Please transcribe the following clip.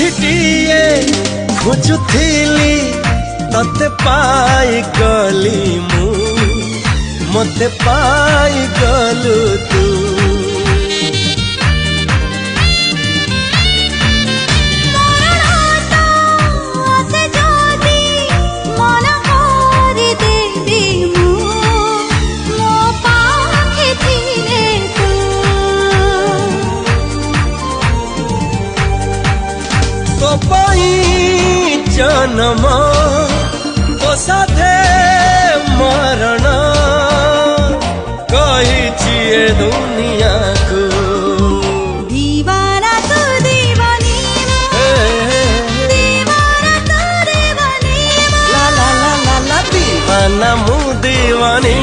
साथीटीए खोजुथिली तते पाई गली मु मते पाई गलु तू जन्म तो साथे मरण कही दुनिया को दीवाना तू दीवानी दीवाना तू दीवानी ला ला ला ला ला दीवाना मु दीवानी